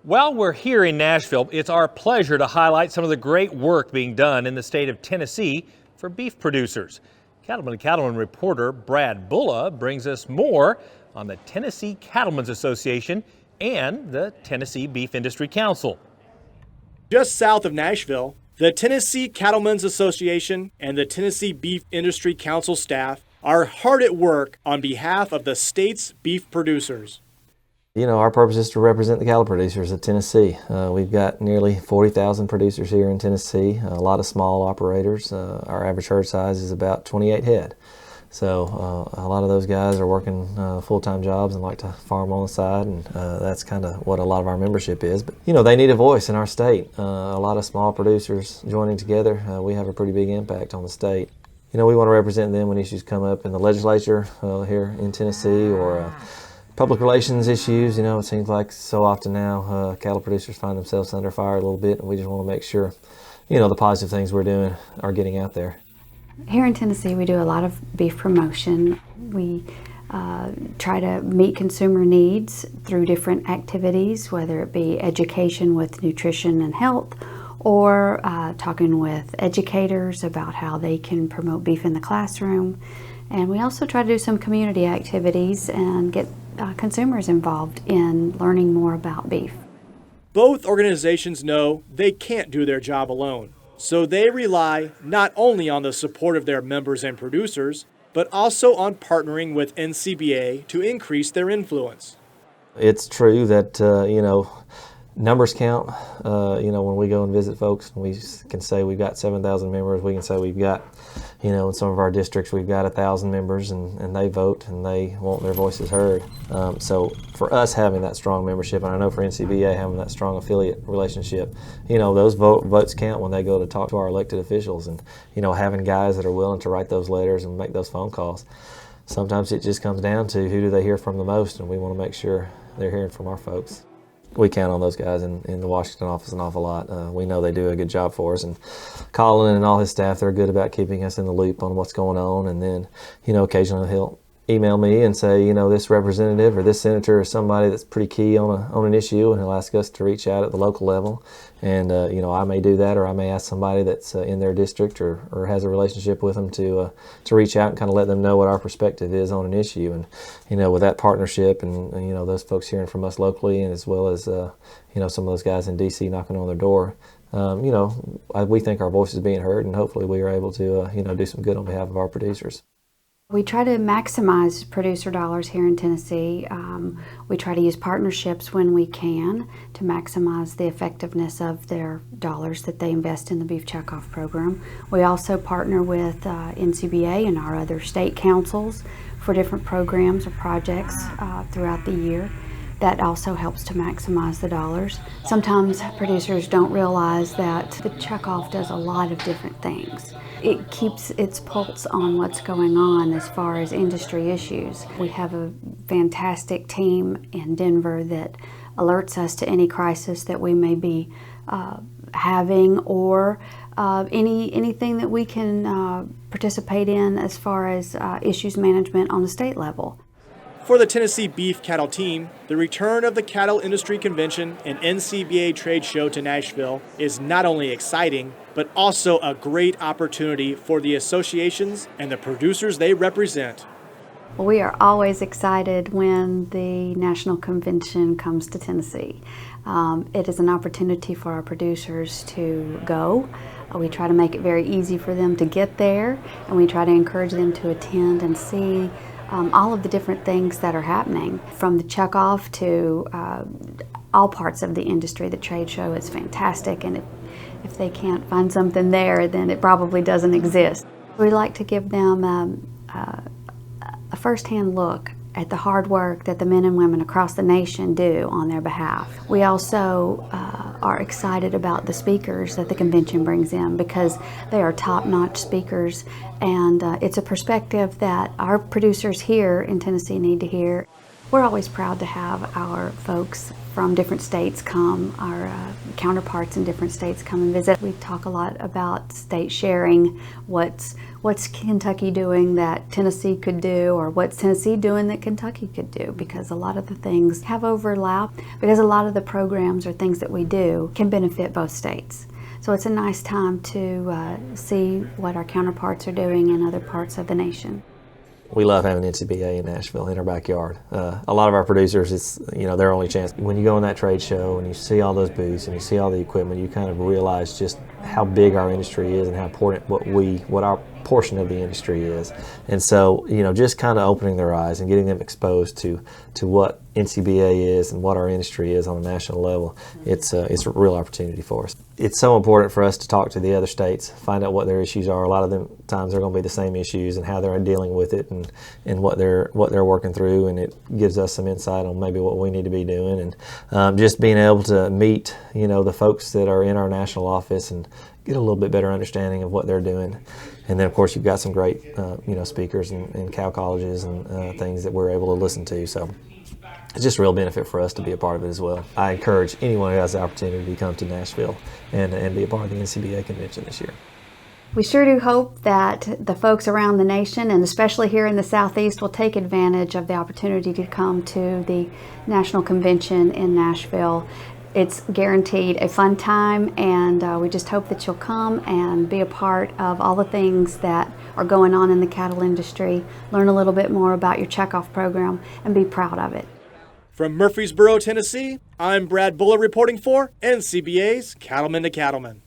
While we're here in Nashville, it's our pleasure to highlight some of the great work being done in the state of Tennessee for beef producers. Cattlemen reporter Brad Bulla brings us more on the Tennessee Cattlemen's Association and the Tennessee Beef Industry Council. Just south of Nashville, the Tennessee Cattlemen's Association and the Tennessee Beef Industry Council staff are hard at work on behalf of the state's beef producers. You know, our purpose is to represent the cattle producers of Tennessee. We've got nearly 40,000 producers here in Tennessee, a lot of small operators. Our average herd size is about 28 head. So a lot of those guys are working full-time jobs and like to farm on the side, and that's kind of what a lot of our membership is. But, you know, they need a voice in our state. A lot of small producers joining together, we have a pretty big impact on the state. You know, we want to represent them when issues come up in the legislature here in Tennessee, or public relations issues. You know, it seems like so often now cattle producers find themselves under fire a little bit, and we just want to make sure, you know, the positive things we're doing are getting out there. Here in Tennessee, we do a lot of beef promotion. We try to meet consumer needs through different activities, whether it be education with nutrition and health, or talking with educators about how they can promote beef in the classroom. And we also try to do some community activities and get consumers involved in learning more about beef. Both organizations know they can't do their job alone, so they rely not only on the support of their members and producers, but also on partnering with NCBA to increase their influence. It's true that, you know, numbers count. You know, when we go and visit folks, we can say we've got 7,000 members. We can say we've got, you know, in some of our districts we've got 1,000 members, and they vote and they want their voices heard. So for us having that strong membership, and I know for NCBA having that strong affiliate relationship, you know, those votes count when they go to talk to our elected officials, and, you know, having guys that are willing to write those letters and make those phone calls. Sometimes it just comes down to who do they hear from the most, and we want to make sure they're hearing from our folks. We count on those guys in the Washington office an awful lot. We know they do a good job for us, and Colin and all his staff, they're good about keeping us in the loop on what's going on. And then, you know, occasionally he'll email me and say, you know, this representative or this senator is somebody that's pretty key on an issue, and he'll ask us to reach out at the local level. And, you know, I may do that, or I may ask somebody that's in their district or has a relationship with them to reach out and kind of let them know what our perspective is on an issue. And, you know, with that partnership and you know, those folks hearing from us locally, and as well as, you know, some of those guys in D.C. knocking on their door, you know, we think our voice is being heard, and hopefully we are able to, you know, do some good on behalf of our producers. We try to maximize producer dollars here in Tennessee. We try to use partnerships when we can to maximize the effectiveness of their dollars that they invest in the Beef Checkoff program. We also partner with NCBA and our other state councils for different programs or projects throughout the year. That also helps to maximize the dollars. Sometimes producers don't realize that the checkoff does a lot of different things. It keeps its pulse on what's going on as far as industry issues. We have a fantastic team in Denver that alerts us to any crisis that we may be having, or anything that we can participate in as far as issues management on the state level. For the Tennessee Beef Cattle team, the return of the Cattle Industry Convention and NCBA trade show to Nashville is not only exciting, but also a great opportunity for the associations and the producers they represent. We are always excited when the National Convention comes to Tennessee. It is an opportunity for our producers to go. We try to make it very easy for them to get there, and we try to encourage them to attend and see all of the different things that are happening, from the checkoff to all parts of the industry. The trade show is fantastic, and if they can't find something there, then it probably doesn't exist. We like to give them a first-hand look at the hard work that the men and women across the nation do on their behalf. We also are excited about the speakers that the convention brings in, because they are top-notch speakers, and it's a perspective that our producers here in Tennessee need to hear. We're always proud to have our folks from different states come, our counterparts in different states come and visit. We talk a lot about state sharing, what's Kentucky doing that Tennessee could do, or what's Tennessee doing that Kentucky could do, because a lot of the things have overlap, because a lot of the programs or things that we do can benefit both states. So it's a nice time to see what our counterparts are doing in other parts of the nation. We love having NCBA in Nashville in our backyard. A lot of our producers, it's their only chance. When you go in that trade show and you see all those booths and you see all the equipment, you kind of realize just how big our industry is and how important what our portion of the industry is. And so, just kind of opening their eyes and getting them exposed to what NCBA is and what our industry is on a national level, it's a real opportunity for us. It's so important for us to talk to the other states, find out what their issues are. A lot of them times they're going to be the same issues and how they're dealing with it and what they're working through, and it gives us some insight on maybe what we need to be doing, and just being able to meet the folks that are in our national office and get a little bit better understanding of what they're doing. And then, of course, you've got some great, speakers and cow colleges and things that we're able to listen to. So it's just a real benefit for us to be a part of it as well. I encourage anyone who has the opportunity to come to Nashville and be a part of the NCBA convention this year. We sure do hope that the folks around the nation, and especially here in the Southeast, will take advantage of the opportunity to come to the National Convention in Nashville. It's guaranteed a fun time, and we just hope that you'll come and be a part of all the things that are going on in the cattle industry, learn a little bit more about your checkoff program, and be proud of it. From Murfreesboro, Tennessee, I'm Brad Buller reporting for NCBA's Cattlemen to Cattlemen.